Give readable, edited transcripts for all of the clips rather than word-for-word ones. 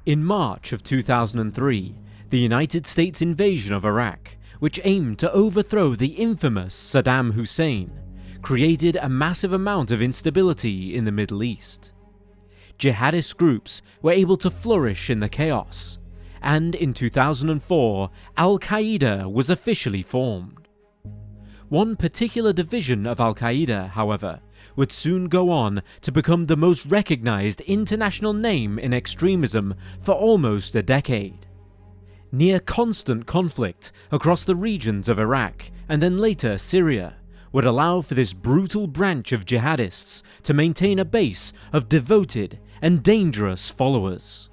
In March of 2003, the United States invasion of Iraq, which aimed to overthrow the infamous Saddam Hussein, created a massive amount of instability in the Middle East. Jihadist groups were able to flourish in the chaos, and in 2004, Al-Qaeda was officially formed. One particular division of Al-Qaeda, however, would soon go on to become the most recognized international name in extremism for almost a decade. Near constant conflict across the regions of Iraq and then later Syria would allow for this brutal branch of jihadists to maintain a base of devoted and dangerous followers.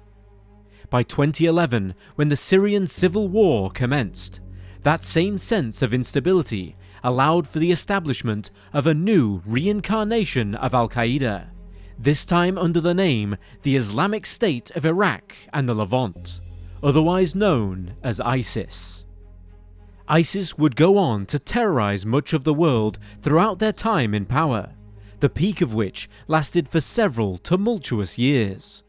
By 2011, when the Syrian civil war commenced, that same sense of instability allowed for the establishment of a new reincarnation of Al-Qaeda, this time under the name the Islamic State of Iraq and the Levant, otherwise known as ISIS. ISIS would go on to terrorize much of the world throughout their time in power, the peak of which lasted for several tumultuous years.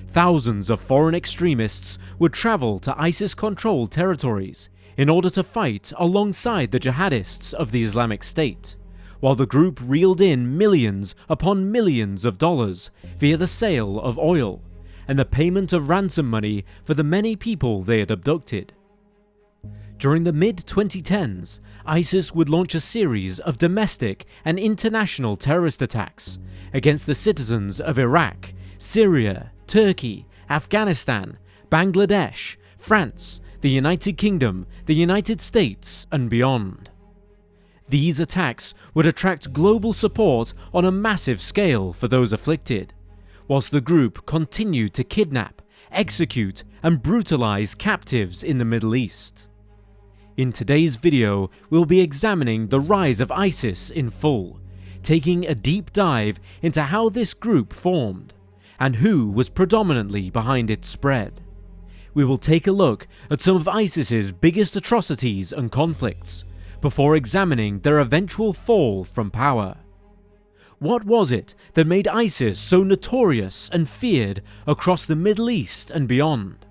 Thousands of foreign extremists would travel to ISIS-controlled territories in order to fight alongside the jihadists of the Islamic State, while the group reeled in millions upon millions of dollars via the sale of oil and the payment of ransom money for the many people they had abducted. During the mid-2010s, ISIS would launch a series of domestic and international terrorist attacks against the citizens of Iraq, Syria, Turkey, Afghanistan, Bangladesh, France, the United Kingdom, the United States, and beyond. These attacks would attract global support on a massive scale for those afflicted, whilst the group continued to kidnap, execute, and brutalize captives in the Middle East. In today's video, we'll be examining the rise of ISIS in full, taking a deep dive into how this group formed, and who was predominantly behind its spread. We will take a look at some of ISIS's biggest atrocities and conflicts, before examining their eventual fall from power. What was it that made ISIS so notorious and feared across the Middle East and beyond?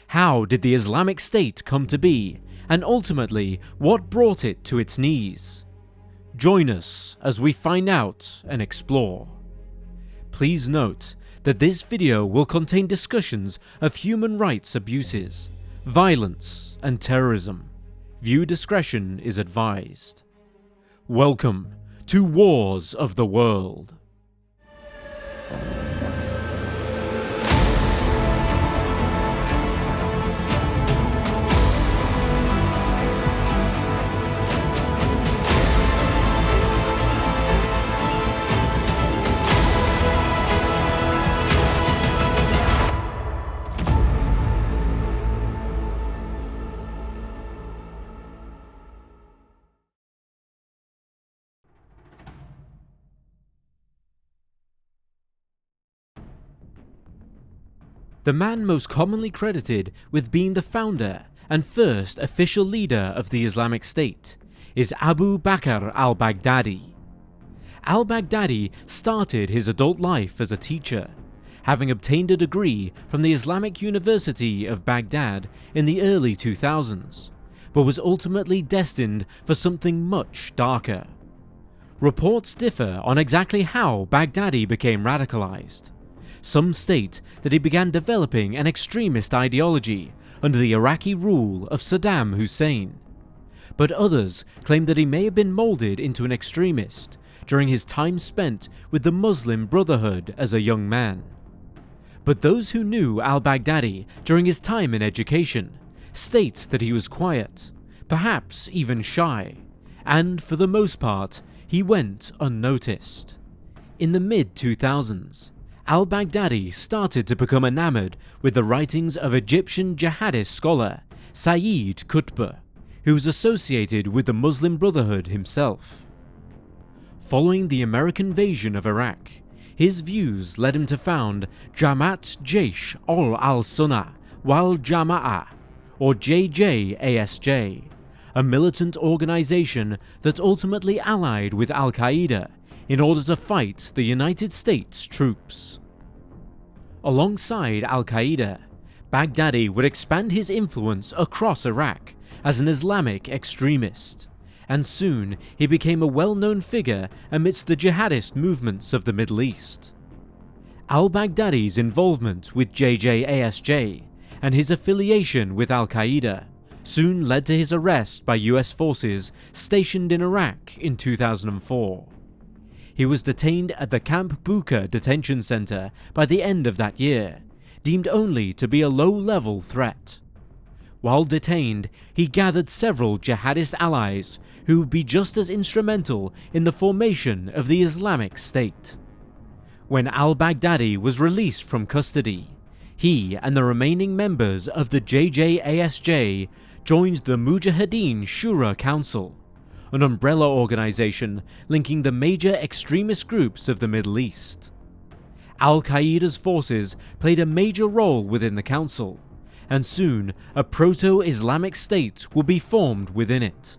How did the Islamic State come to be, and ultimately what brought it to its knees? Join us as we find out and explore. Please note that this video will contain discussions of human rights abuses, violence, and terrorism. Viewer discretion is advised. Welcome to Wars of the World. The man most commonly credited with being the founder and first official leader of the Islamic State is Abu Bakr al-Baghdadi. Al-Baghdadi started his adult life as a teacher, having obtained a degree from the Islamic University of Baghdad in the early 2000s, but was ultimately destined for something much darker. Reports differ on exactly how Baghdadi became radicalized. Some state that he began developing an extremist ideology under the Iraqi rule of Saddam Hussein, but others claim that he may have been molded into an extremist during his time spent with the Muslim Brotherhood as a young man. But those who knew al-Baghdadi during his time in education state that he was quiet, perhaps even shy, and for the most part, he went unnoticed. In the mid-2000s, al-Baghdadi started to become enamored with the writings of Egyptian jihadist scholar Sayyid Qutb, who was associated with the Muslim Brotherhood himself. Following the American invasion of Iraq, his views led him to found Jamit Jaish al-Sunnah wal Jama'ah, or JJASJ, a militant organization that ultimately allied with Al-Qaeda in order to fight the United States troops. Alongside Al-Qaeda, Baghdadi would expand his influence across Iraq as an Islamic extremist, and soon he became a well-known figure amidst the jihadist movements of the Middle East. Al-Baghdadi's involvement with JJASJ and his affiliation with Al-Qaeda soon led to his arrest by US forces stationed in Iraq in 2004. He was detained at the Camp Bucca detention center by the end of that year, deemed only to be a low-level threat. While detained, he gathered several jihadist allies who would be just as instrumental in the formation of the Islamic State. When al-Baghdadi was released from custody, he and the remaining members of the JJASJ joined the Mujahideen Shura Council, an umbrella organization linking the major extremist groups of the Middle East. Al-Qaeda's forces played a major role within the council, and soon a proto-Islamic State will be formed within it.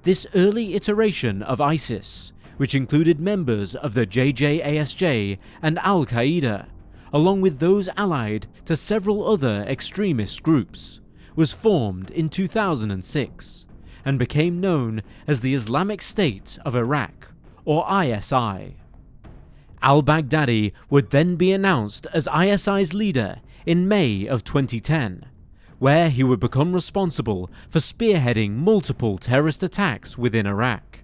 This early iteration of ISIS, which included members of the JJASJ and Al-Qaeda, along with those allied to several other extremist groups, was formed in 2006 and became known as the Islamic State of Iraq, or ISI. Al-Baghdadi would then be announced as ISI's leader in May of 2010, where he would become responsible for spearheading multiple terrorist attacks within Iraq.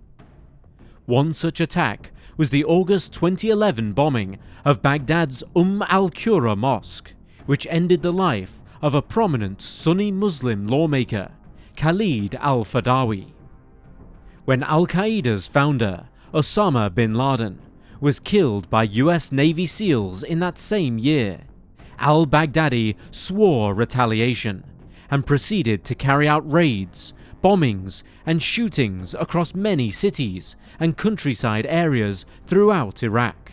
One such attack was the August 2011 bombing of Baghdad's al-Qura Mosque, which ended the life of a prominent Sunni Muslim lawmaker, Khalid al-Fadawi. When Al-Qaeda's founder, Osama bin Laden, was killed by US Navy SEALs in that same year, al-Baghdadi swore retaliation and proceeded to carry out raids, bombings, and shootings across many cities and countryside areas throughout Iraq.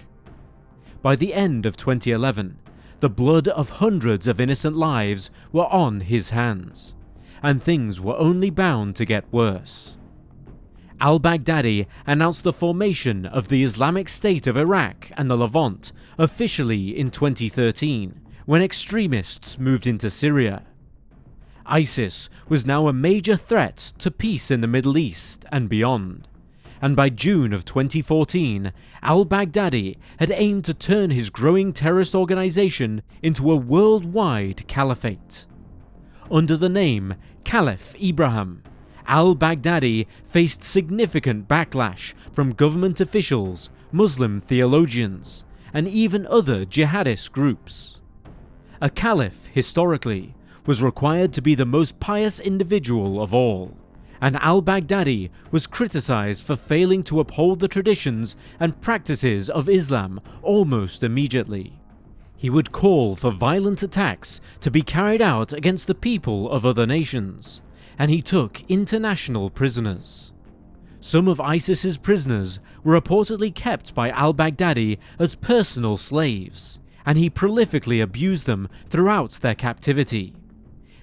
By the end of 2011, the blood of hundreds of innocent lives were on his hands, and things were only bound to get worse. Al-Baghdadi announced the formation of the Islamic State of Iraq and the Levant officially in 2013, when extremists moved into Syria. ISIS was now a major threat to peace in the Middle East and beyond, and by June of 2014, al-Baghdadi had aimed to turn his growing terrorist organization into a worldwide caliphate. Under the name Caliph Ibrahim, al-Baghdadi faced significant backlash from government officials, Muslim theologians, and even other jihadist groups. A caliph, historically, was required to be the most pious individual of all, and al-Baghdadi was criticized for failing to uphold the traditions and practices of Islam almost immediately. He would call for violent attacks to be carried out against the people of other nations, and he took international prisoners. Some of ISIS's prisoners were reportedly kept by al-Baghdadi as personal slaves, and he prolifically abused them throughout their captivity.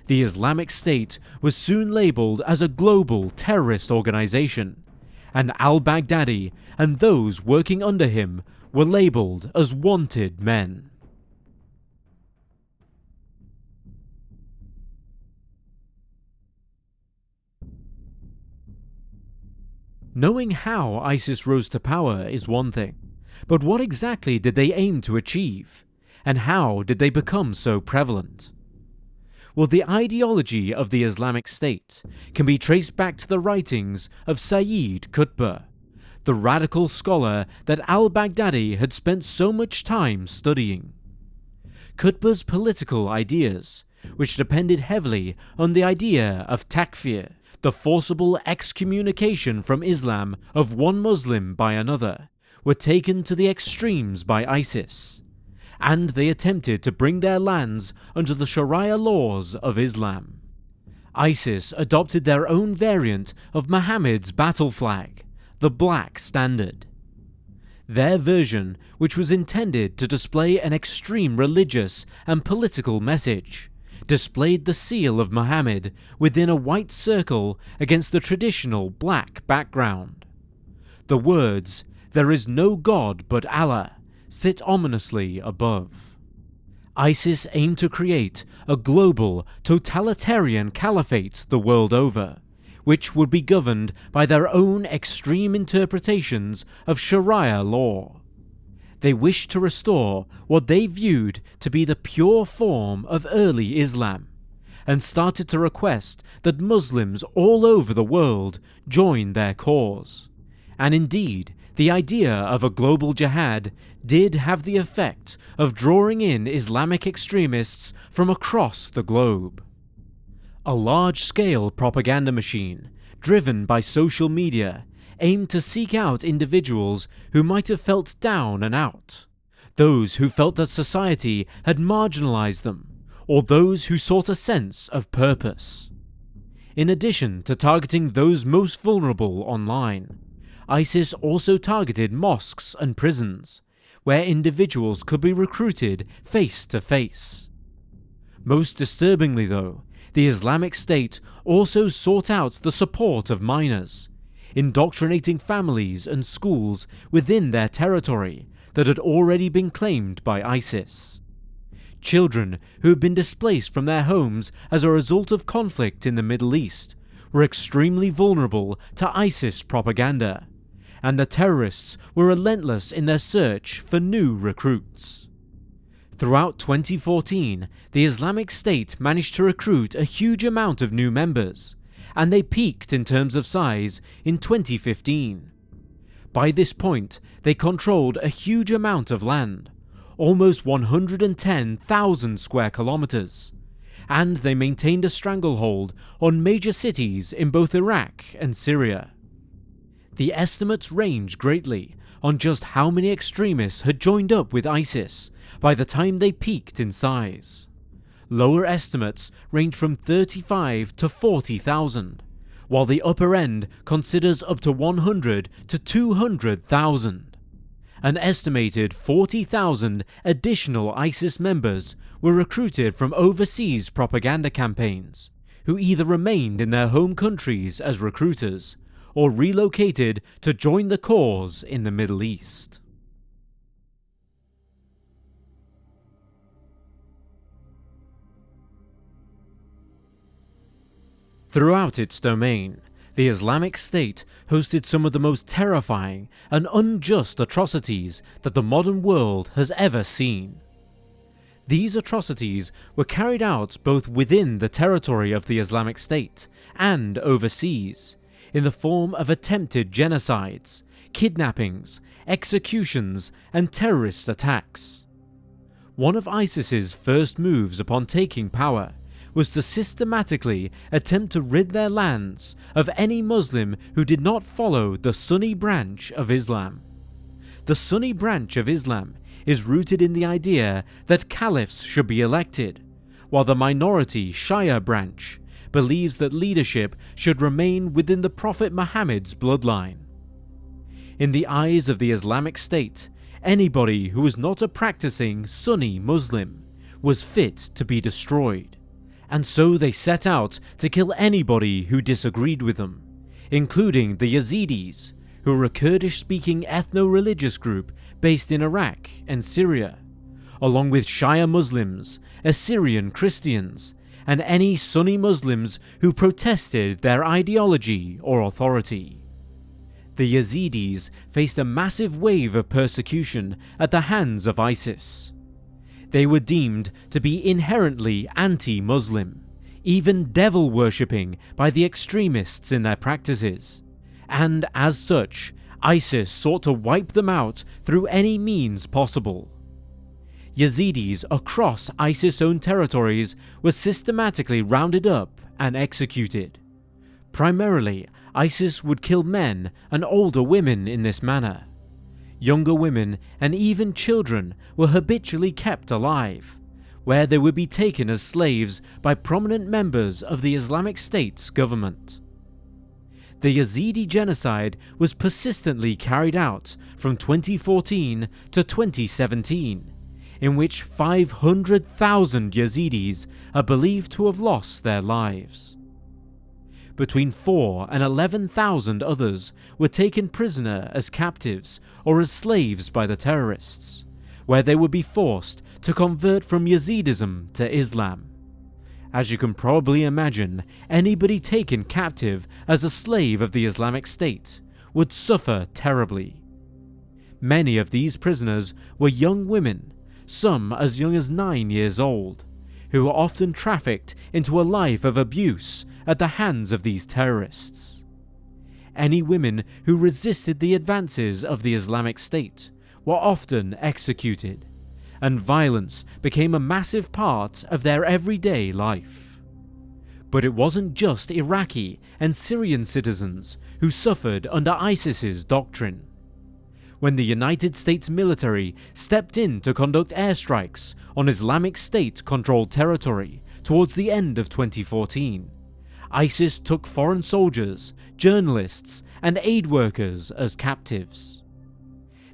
The Islamic State was soon labeled as a global terrorist organization, and al-Baghdadi and those working under him were labeled as wanted men. Knowing how ISIS rose to power is one thing, but what exactly did they aim to achieve, and how did they become so prevalent? Well, the ideology of the Islamic State can be traced back to the writings of Sayyid Qutb, the radical scholar that al-Baghdadi had spent so much time studying. Qutb's political ideas, which depended heavily on the idea of takfir, the forcible excommunication from Islam of one Muslim by another, were taken to the extremes by ISIS, and they attempted to bring their lands under the Sharia laws of Islam. ISIS adopted their own variant of Muhammad's battle flag, the Black Standard. Their version, which was intended to display an extreme religious and political message, displayed the seal of Muhammad within a white circle against the traditional black background. The words, "There is no God but Allah," sit ominously above. ISIS aimed to create a global, totalitarian caliphate the world over, which would be governed by their own extreme interpretations of Sharia law. They wished to restore what they viewed to be the pure form of early Islam, and started to request that Muslims all over the world join their cause. And indeed, the idea of a global jihad did have the effect of drawing in Islamic extremists from across the globe. A large-scale propaganda machine, driven by social media, aimed to seek out individuals who might have felt down and out, those who felt that society had marginalized them, or those who sought a sense of purpose. In addition to targeting those most vulnerable online, ISIS also targeted mosques and prisons, where individuals could be recruited face to face. Most disturbingly though, the Islamic State also sought out the support of minors, indoctrinating families and schools within their territory that had already been claimed by ISIS. Children who had been displaced from their homes as a result of conflict in the Middle East were extremely vulnerable to ISIS propaganda, and the terrorists were relentless in their search for new recruits. Throughout 2014, the Islamic State managed to recruit a huge amount of new members, and they peaked in terms of size in 2015. By this point, they controlled a huge amount of land, almost 110,000 square kilometers, and they maintained a stranglehold on major cities in both Iraq and Syria. The estimates range greatly on just how many extremists had joined up with ISIS by the time they peaked in size. Lower estimates range from 35 to 40,000, while the upper end considers up to 100 to 200,000. An estimated 40,000 additional ISIS members were recruited from overseas propaganda campaigns, who either remained in their home countries as recruiters or relocated to join the cause in the Middle East. Throughout its domain, the Islamic State hosted some of the most terrifying and unjust atrocities that the modern world has ever seen. These atrocities were carried out both within the territory of the Islamic State and overseas, in the form of attempted genocides, kidnappings, executions, and terrorist attacks. One of ISIS's first moves upon taking power was to systematically attempt to rid their lands of any Muslim who did not follow the Sunni branch of Islam. The Sunni branch of Islam is rooted in the idea that caliphs should be elected, while the minority Shia branch believes that leadership should remain within the Prophet Muhammad's bloodline. In the eyes of the Islamic State, anybody who was not a practicing Sunni Muslim was fit to be destroyed, and so they set out to kill anybody who disagreed with them, including the Yazidis, who were a Kurdish-speaking ethno-religious group based in Iraq and Syria, along with Shia Muslims, Assyrian Christians, and any Sunni Muslims who protested their ideology or authority. The Yazidis faced a massive wave of persecution at the hands of ISIS. They were deemed to be inherently anti-Muslim, even devil-worshipping by the extremists in their practices, and as such, ISIS sought to wipe them out through any means possible. Yazidis across ISIS-owned territories were systematically rounded up and executed. Primarily, ISIS would kill men and older women in this manner. Younger women and even children were habitually kept alive, where they would be taken as slaves by prominent members of the Islamic State's government. The Yazidi genocide was persistently carried out from 2014 to 2017, in which 500,000 Yazidis are believed to have lost their lives. Between 4,000 and 11,000 others were taken prisoner as captives or as slaves by the terrorists, where they would be forced to convert from Yazidism to Islam. As you can probably imagine, anybody taken captive as a slave of the Islamic State would suffer terribly. Many of these prisoners were young women, some as young as 9 years old, who were often trafficked into a life of abuse at the hands of these terrorists. Any women who resisted the advances of the Islamic State were often executed, and violence became a massive part of their everyday life. But it wasn't just Iraqi and Syrian citizens who suffered under ISIS's doctrine. When the United States military stepped in to conduct airstrikes on Islamic State-controlled territory towards the end of 2014, ISIS took foreign soldiers, journalists, and aid workers as captives.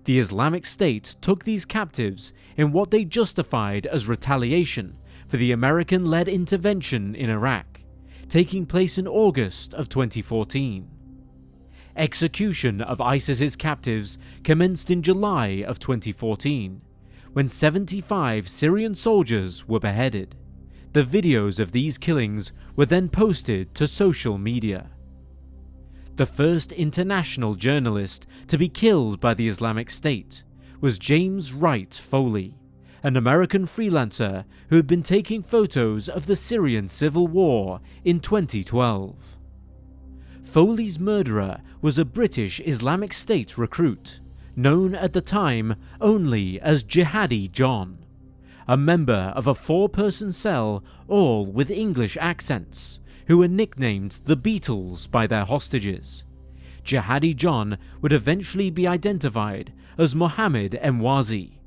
The Islamic State took these captives in what they justified as retaliation for the American-led intervention in Iraq, taking place in August of 2014. Execution of ISIS's captives commenced in July of 2014, when 75 Syrian soldiers were beheaded. The videos of these killings were then posted to social media. The first international journalist to be killed by the Islamic State was James Wright Foley, an American freelancer who had been taking photos of the Syrian civil war in 2012. Foley's murderer was a British Islamic State recruit, known at the time only as Jihadi John, a member of a 4-person cell, all with English accents, who were nicknamed the Beatles by their hostages. Jihadi John would eventually be identified as Mohammed Emwazi.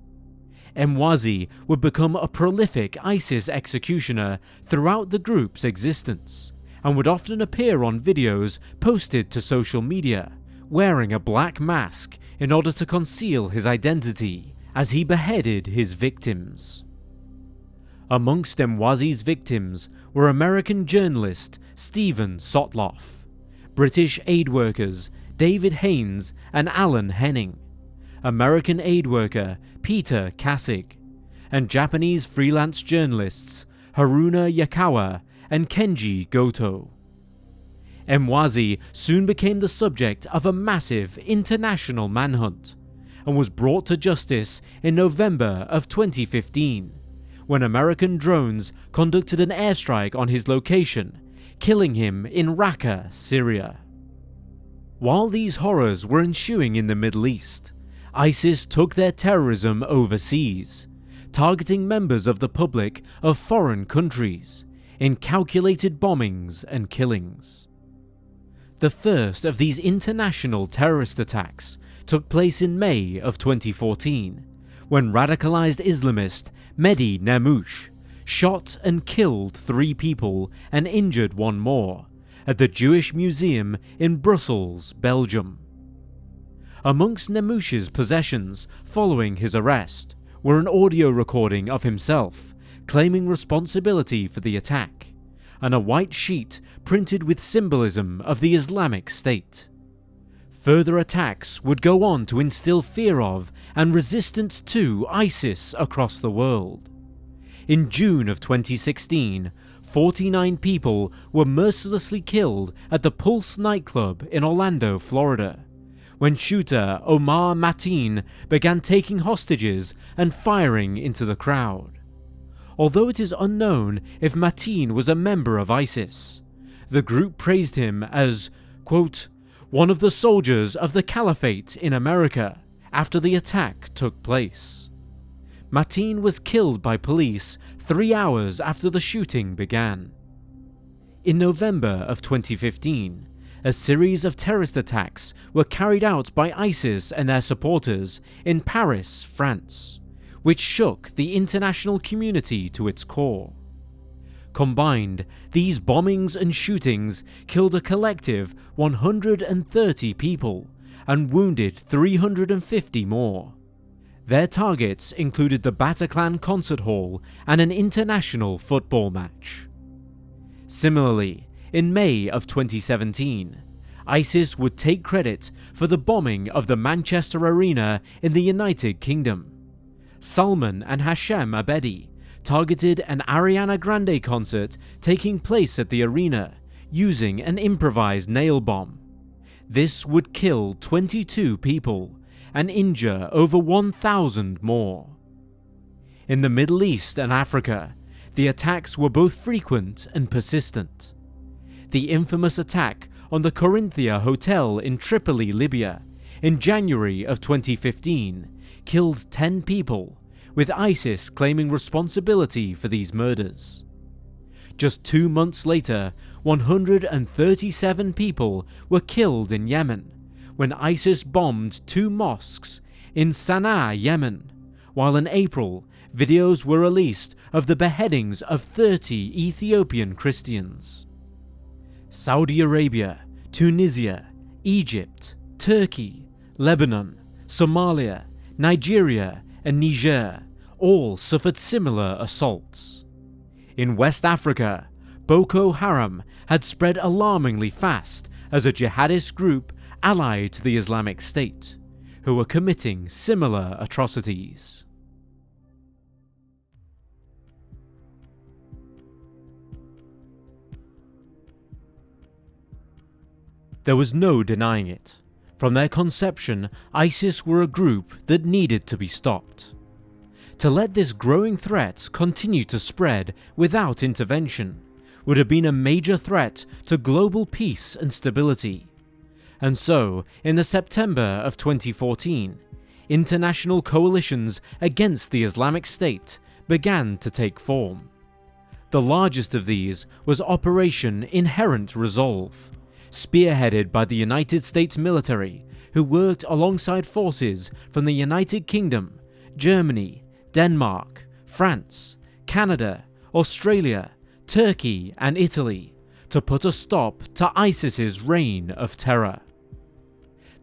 Emwazi would become a prolific ISIS executioner throughout the group's existence, and would often appear on videos posted to social media, wearing a black mask in order to conceal his identity as he beheaded his victims. Amongst Emwazi's victims were American journalist Stephen Sotloff, British aid workers David Haynes and Alan Henning, American aid worker Peter Kassig, and Japanese freelance journalists Haruna Yakawa and Kenji Goto. Emwazi soon became the subject of a massive international manhunt, and was brought to justice in November of 2015, when American drones conducted an airstrike on his location, killing him in Raqqa, Syria. While these horrors were ensuing in the Middle East, ISIS took their terrorism overseas, targeting members of the public of foreign countries in calculated bombings and killings. The first of these international terrorist attacks took place in May of 2014, when radicalized Islamist Mehdi Nemmouche shot and killed 3 people and injured 1 more at the Jewish Museum in Brussels, Belgium. Amongst Nemmouche's possessions following his arrest were an audio recording of himself claiming responsibility for the attack, and a white sheet printed with symbolism of the Islamic State. Further attacks would go on to instill fear of and resistance to ISIS across the world. In June of 2016, 49 people were mercilessly killed at the Pulse nightclub in Orlando, Florida, when shooter Omar Mateen began taking hostages and firing into the crowd. Although it is unknown if Mateen was a member of ISIS, the group praised him as, quote, one of the soldiers of the Caliphate in America after the attack took place. Mateen was killed by police 3 hours after the shooting began. In November of 2015, a series of terrorist attacks were carried out by ISIS and their supporters in Paris, France, which shook the international community to its core. Combined, these bombings and shootings killed a collective 130 people and wounded 350 more. Their targets included the Bataclan Concert Hall and an international football match. Similarly, in May of 2017, ISIS would take credit for the bombing of the Manchester Arena in the United Kingdom, Salman and Hashem Abedi targeted an Ariana Grande concert taking place at the arena using an improvised nail bomb. This would kill 22 people and injure over 1,000 more. In the Middle East and Africa, the attacks were both frequent and persistent. The infamous attack on the Corinthia Hotel in Tripoli, Libya, in January of 2015 killed 10 people, with ISIS claiming responsibility for these murders. Just 2 months later, 137 people were killed in Yemen when ISIS bombed 2 mosques in Sana'a, Yemen, while in April, videos were released of the beheadings of 30 Ethiopian Christians. Saudi Arabia, Tunisia, Egypt, Turkey, Lebanon, Somalia, Nigeria, and Niger all suffered similar assaults. In West Africa, Boko Haram had spread alarmingly fast as a jihadist group allied to the Islamic State, who were committing similar atrocities. There was no denying it. From their conception, ISIS were a group that needed to be stopped. To let this growing threat continue to spread without intervention would have been a major threat to global peace and stability. And so, in the September of 2014, international coalitions against the Islamic State began to take form. The largest of these was Operation Inherent Resolve, spearheaded by the United States military, who worked alongside forces from the United Kingdom, Germany, Denmark, France, Canada, Australia, Turkey, and Italy to put a stop to ISIS's reign of terror.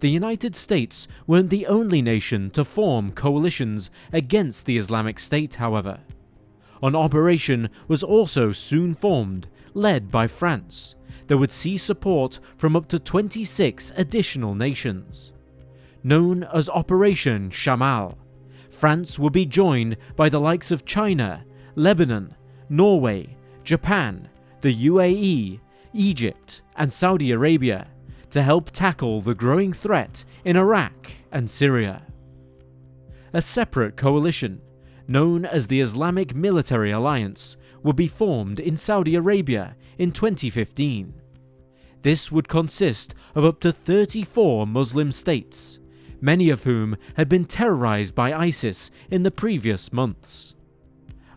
The United States weren't the only nation to form coalitions against the Islamic State, however. An operation was also soon formed, led by France, that would see support from up to 26 additional nations. Known as Operation Shamal, France would be joined by the likes of China, Lebanon, Norway, Japan, the UAE, Egypt, and Saudi Arabia to help tackle the growing threat in Iraq and Syria. A separate coalition, known as the Islamic Military Alliance, would be formed in Saudi Arabia in 2015. This would consist of up to 34 Muslim states, many of whom had been terrorized by ISIS in the previous months.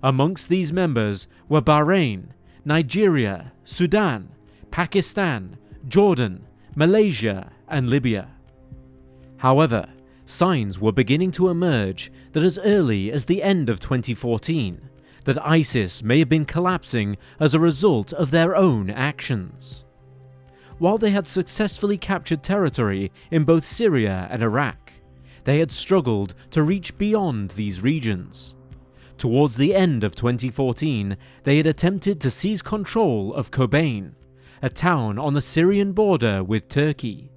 Amongst these members were Bahrain, Nigeria, Sudan, Pakistan, Jordan, Malaysia, and Libya. However, signs were beginning to emerge that as early as the end of 2014, that ISIS may have been collapsing as a result of their own actions. While they had successfully captured territory in both Syria and Iraq, they had struggled to reach beyond these regions. Towards the end of 2014, they had attempted to seize control of Kobane, a town on the Syrian border with Turkey.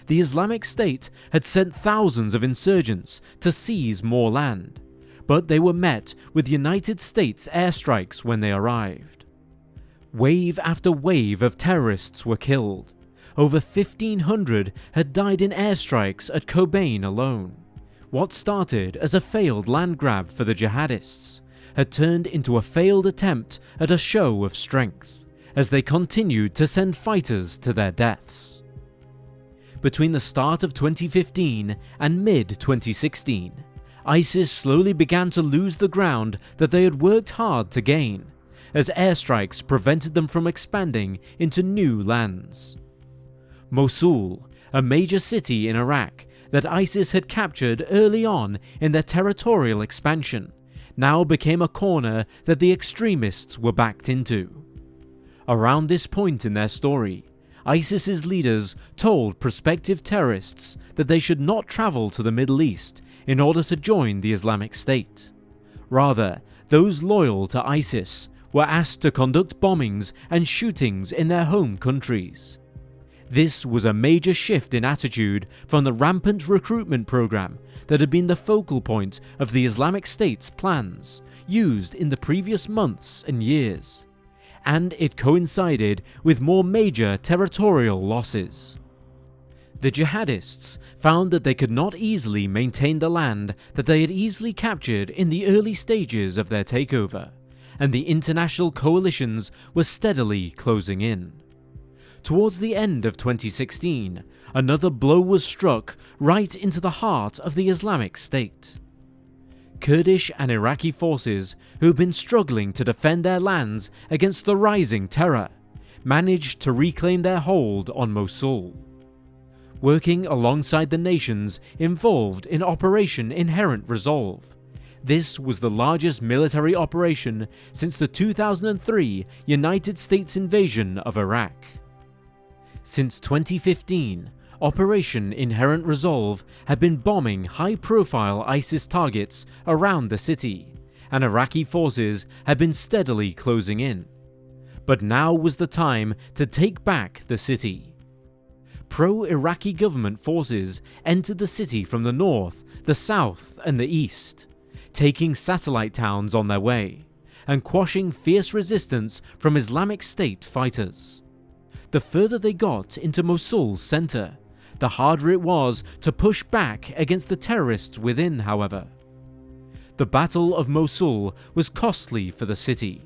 The Islamic State had sent thousands of insurgents to seize more land, but they were met with United States airstrikes when they arrived. Wave after wave of terrorists were killed. Over 1,500 had died in airstrikes at Kobane alone. What started as a failed land grab for the jihadists had turned into a failed attempt at a show of strength, as they continued to send fighters to their deaths. Between the start of 2015 and mid-2016, ISIS slowly began to lose the ground that they had worked hard to gain, as airstrikes prevented them from expanding into new lands. Mosul, a major city in Iraq that ISIS had captured early on in their territorial expansion, now became a corner that the extremists were backed into. Around this point in their story, ISIS's leaders told prospective terrorists that they should not travel to the Middle East in order to join the Islamic State. Rather, those loyal to ISIS were asked to conduct bombings and shootings in their home countries. This was a major shift in attitude from the rampant recruitment program that had been the focal point of the Islamic State's plans, used in the previous months and years, and it coincided with more major territorial losses. The jihadists found that they could not easily maintain the land that they had easily captured in the early stages of their takeover, and the international coalitions were steadily closing in. Towards the end of 2016, another blow was struck right into the heart of the Islamic State. Kurdish and Iraqi forces, who had been struggling to defend their lands against the rising terror, managed to reclaim their hold on Mosul. Working alongside the nations involved in Operation Inherent Resolve, this was the largest military operation since the 2003 United States invasion of Iraq. Since 2015, Operation Inherent Resolve had been bombing high-profile ISIS targets around the city, and Iraqi forces had been steadily closing in. But now was the time to take back the city. Pro-Iraqi government forces entered the city from the north, the south, and the east, taking satellite towns on their way, and quashing fierce resistance from Islamic State fighters. The further they got into Mosul's center, the harder it was to push back against the terrorists within, however. The Battle of Mosul was costly for the city.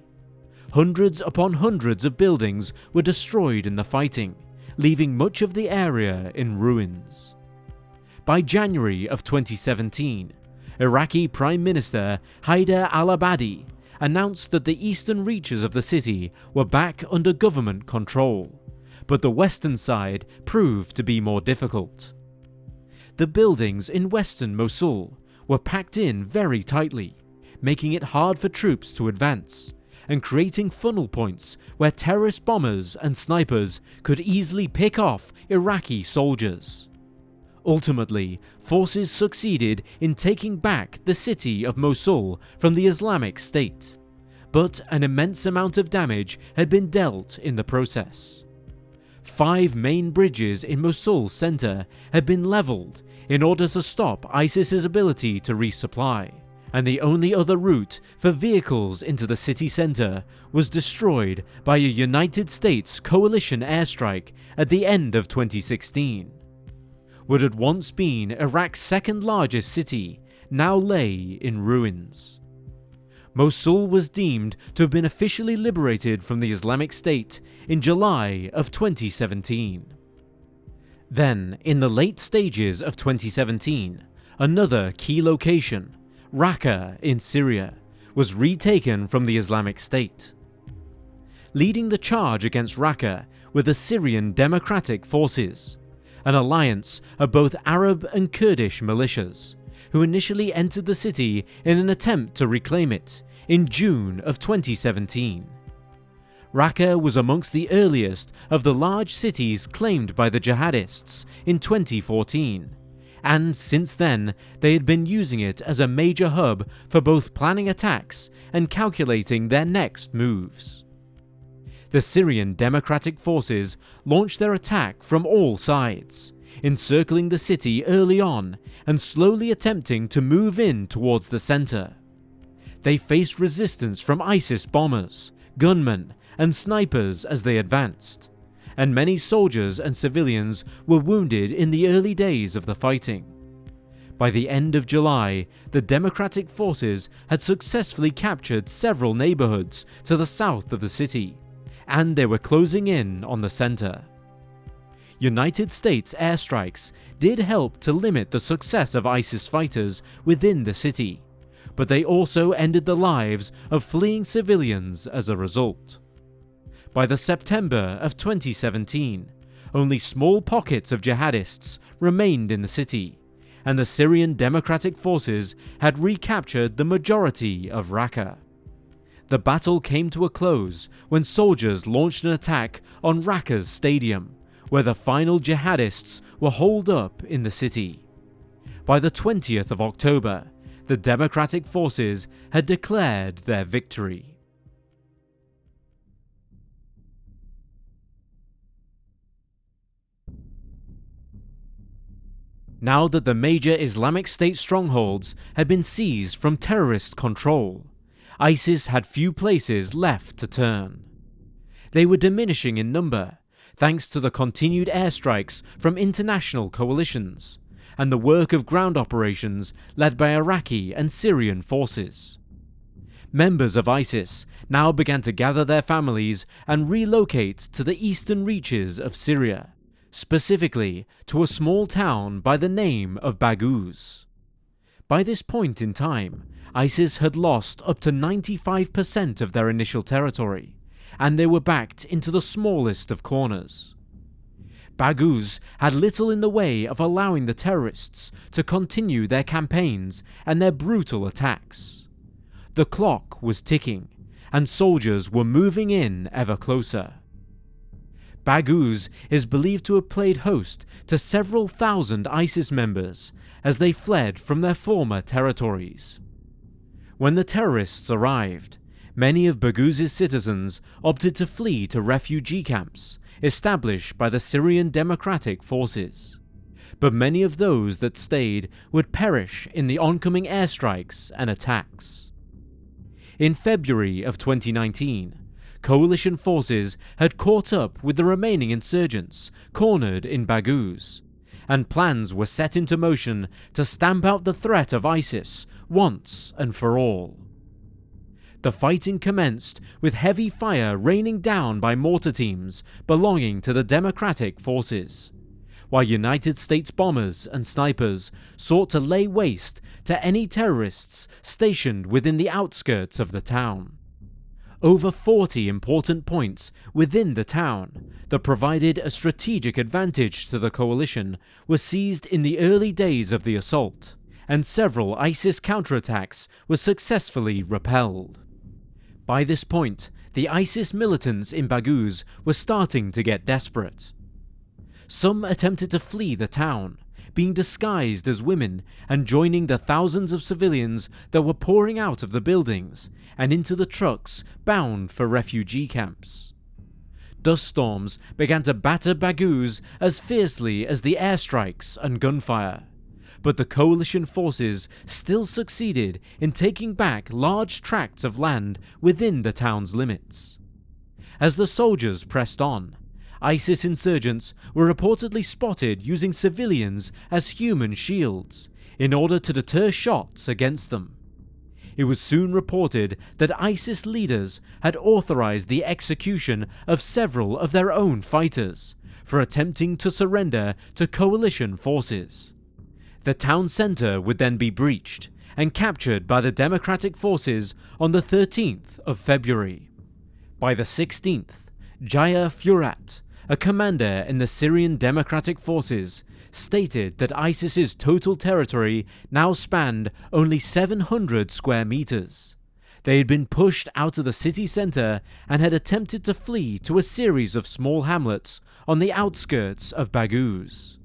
Hundreds upon hundreds of buildings were destroyed in the fighting, leaving much of the area in ruins. By January of 2017, Iraqi Prime Minister Haider al-Abadi announced that the eastern reaches of the city were back under government control, but the western side proved to be more difficult. The buildings in western Mosul were packed in very tightly, making it hard for troops to advance, and creating funnel points where terrorist bombers and snipers could easily pick off Iraqi soldiers. Ultimately, forces succeeded in taking back the city of Mosul from the Islamic State, but an immense amount of damage had been dealt in the process. 5 main bridges in Mosul's center had been leveled in order to stop ISIS's ability to resupply, and the only other route for vehicles into the city center was destroyed by a United States coalition airstrike at the end of 2016. What had once been Iraq's second largest city now lay in ruins. Mosul was deemed to have been officially liberated from the Islamic State in July of 2017. Then, in the late stages of 2017, another key location, Raqqa in Syria, was retaken from the Islamic State. Leading the charge against Raqqa were the Syrian Democratic Forces, an alliance of both Arab and Kurdish militias, who initially entered the city in an attempt to reclaim it in June of 2017. Raqqa was amongst the earliest of the large cities claimed by the jihadists in 2014, and since then they had been using it as a major hub for both planning attacks and calculating their next moves. The Syrian Democratic Forces launched their attack from all sides, encircling the city early on and slowly attempting to move in towards the center. They faced resistance from ISIS bombers, gunmen, and snipers as they advanced, and many soldiers and civilians were wounded in the early days of the fighting. By the end of July, the Democratic Forces had successfully captured several neighborhoods to the south of the city, and they were closing in on the center. United States airstrikes did help to limit the success of ISIS fighters within the city, but they also ended the lives of fleeing civilians as a result. By the September of 2017, only small pockets of jihadists remained in the city, and the Syrian Democratic Forces had recaptured the majority of Raqqa. The battle came to a close when soldiers launched an attack on Raqqa's stadium, where the final jihadists were holed up in the city. By the 20th of October, the Democratic Forces had declared their victory. now that the major Islamic State strongholds had been seized from terrorist control, ISIS had few places left to turn. They were diminishing in number, thanks to the continued airstrikes from international coalitions, and the work of ground operations led by Iraqi and Syrian forces. Members of ISIS now began to gather their families and relocate to the eastern reaches of Syria, specifically to a small town by the name of Baghouz. By this point in time, ISIS had lost up to 95% of their initial territory, and they were backed into the smallest of corners. Baghouz had little in the way of allowing the terrorists to continue their campaigns and their brutal attacks. The clock was ticking, and soldiers were moving in ever closer. Baghouz is believed to have played host to several thousand ISIS members as they fled from their former territories. When the terrorists arrived, many of Baghouz's citizens opted to flee to refugee camps established by the Syrian Democratic Forces, but many of those that stayed would perish in the oncoming airstrikes and attacks. In February of 2019, coalition forces had caught up with the remaining insurgents cornered in Baghouz, and plans were set into motion to stamp out the threat of ISIS once and for all. The fighting commenced with heavy fire raining down by mortar teams belonging to the Democratic Forces, while United States bombers and snipers sought to lay waste to any terrorists stationed within the outskirts of the town. Over 40 important points within the town that provided a strategic advantage to the coalition were seized in the early days of the assault, and several ISIS counterattacks were successfully repelled. By this point, the ISIS militants in Baghouz were starting to get desperate. Some attempted to flee the town, being disguised as women and joining the thousands of civilians that were pouring out of the buildings and into the trucks bound for refugee camps. Dust storms began to batter Baghouz as fiercely as the airstrikes and gunfire, but the coalition forces still succeeded in taking back large tracts of land within the town's limits. As the soldiers pressed on, ISIS insurgents were reportedly spotted using civilians as human shields in order to deter shots against them. It was soon reported that ISIS leaders had authorized the execution of several of their own fighters for attempting to surrender to coalition forces. The town center would then be breached and captured by the Democratic Forces on the 13th of February. By the 16th, Jaya Furat, a commander in the Syrian Democratic Forces, stated that ISIS's total territory now spanned only 700 square meters. They had been pushed out of the city center and had attempted to flee to a series of small hamlets on the outskirts of Baghouz.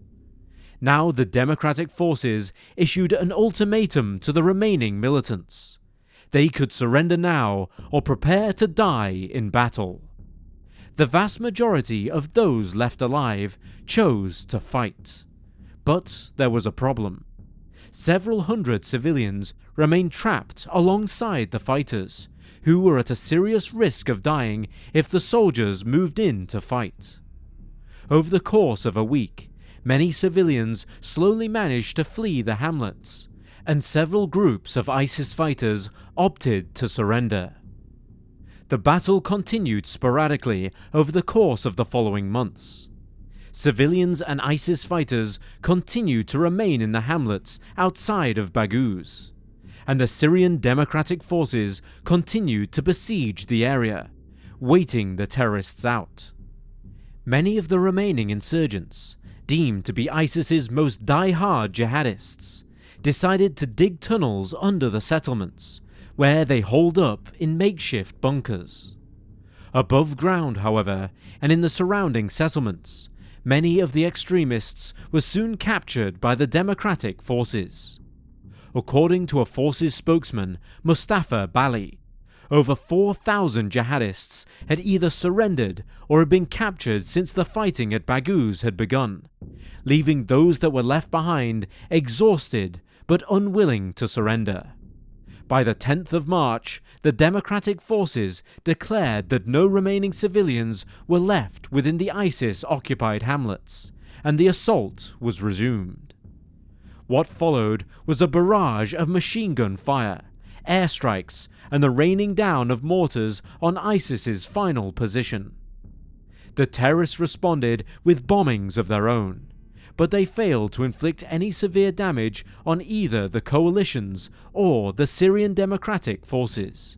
Now the Democratic Forces issued an ultimatum to the remaining militants. They could surrender now or prepare to die in battle. The vast majority of those left alive chose to fight. But there was a problem. Several hundred civilians remained trapped alongside the fighters, who were at a serious risk of dying if the soldiers moved in to fight. Over the course of a week, many civilians slowly managed to flee the hamlets, and several groups of ISIS fighters opted to surrender. The battle continued sporadically over the course of the following months. Civilians and ISIS fighters continued to remain in the hamlets outside of Baghouz, and the Syrian Democratic Forces continued to besiege the area, waiting the terrorists out. Many of the remaining insurgents, deemed to be ISIS's most die-hard jihadists, decided to dig tunnels under the settlements, where they holed up in makeshift bunkers. Above ground, however, and in the surrounding settlements, many of the extremists were soon captured by the Democratic Forces. According to a forces spokesman, Mustafa Bali, Over 4,000 jihadists had either surrendered or had been captured since the fighting at Baghouz had begun, leaving those that were left behind exhausted but unwilling to surrender. By the 10th of March, the democratic forces declared that no remaining civilians were left within the ISIS-occupied hamlets, and the assault was resumed. What followed was a barrage of machine gun fire, airstrikes, and the raining down of mortars on ISIS's final position. The terrorists responded with bombings of their own, but they failed to inflict any severe damage on either the coalitions or the Syrian Democratic Forces.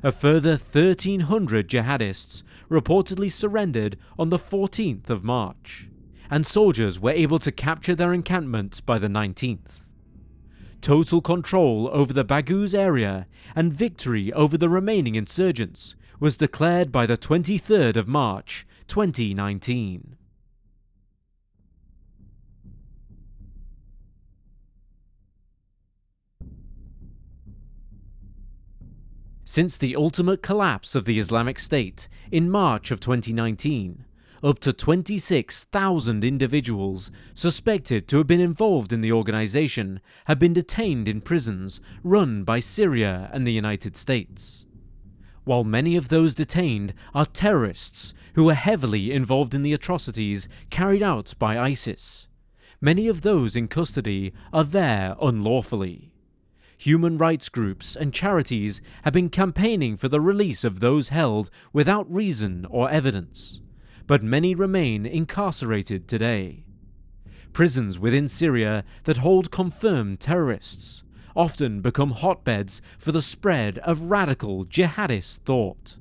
A further 1,300 jihadists reportedly surrendered on the 14th of March, and soldiers were able to capture their encampment by the 19th. Total control over the Baghouz area and victory over the remaining insurgents was declared by the 23rd of March, 2019. Since the ultimate collapse of the Islamic State in March of 2019, up to 26,000 individuals suspected to have been involved in the organization have been detained in prisons run by Syria and the United States. While many of those detained are terrorists who are heavily involved in the atrocities carried out by ISIS, many of those in custody are there unlawfully. Human rights groups and charities have been campaigning for the release of those held without reason or evidence, but many remain incarcerated today. Prisons within Syria that hold confirmed terrorists often become hotbeds for the spread of radical jihadist thought.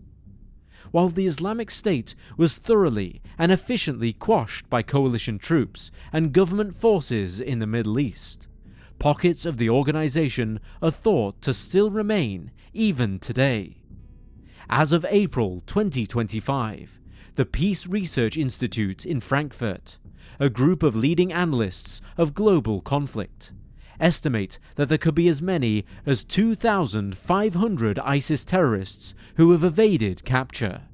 While the Islamic State was thoroughly and efficiently quashed by coalition troops and government forces in the Middle East, pockets of the organization are thought to still remain even today. As of April 2025, the Peace Research Institute in Frankfurt, a group of leading analysts of global conflict, estimate that there could be as many as 2,500 ISIS terrorists who have evaded capture.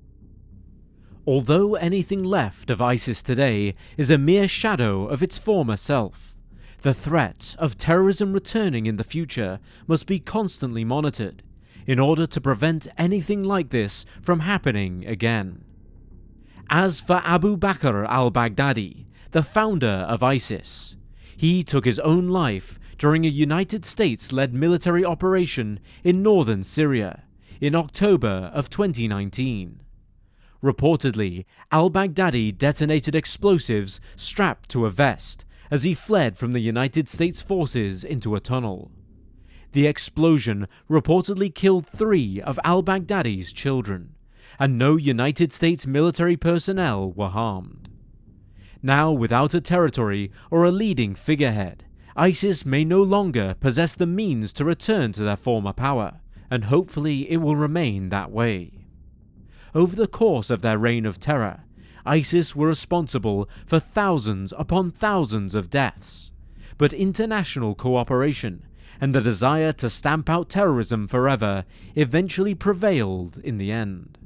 Although anything left of ISIS today is a mere shadow of its former self, the threat of terrorism returning in the future must be constantly monitored in order to prevent anything like this from happening again. As for Abu Bakr al-Baghdadi, the founder of ISIS, he took his own life during a United States-led military operation in northern Syria in October of 2019. Reportedly, al-Baghdadi detonated explosives strapped to a vest as he fled from the United States forces into a tunnel. The explosion reportedly killed 3 of al-Baghdadi's children, and no United States military personnel were harmed. Now, without a territory or a leading figurehead, ISIS may no longer possess the means to return to their former power, and hopefully it will remain that way. Over the course of their reign of terror, ISIS were responsible for thousands upon thousands of deaths, but international cooperation and the desire to stamp out terrorism forever eventually prevailed in the end.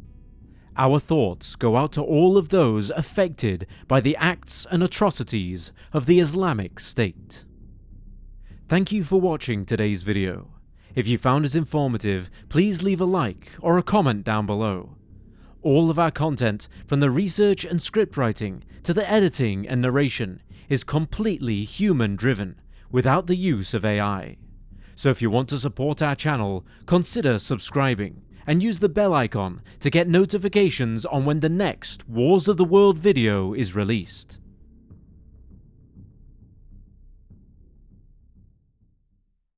Our thoughts go out to all of those affected by the acts and atrocities of the Islamic State. Thank you for watching today's video. If you found it informative, please leave a like or a comment down below. All of our content, from the research and script writing to the editing and narration, is completely human-driven, without the use of AI. So if you want to support our channel, consider subscribing and use the bell icon to get notifications on when the next Wars of the World video is released.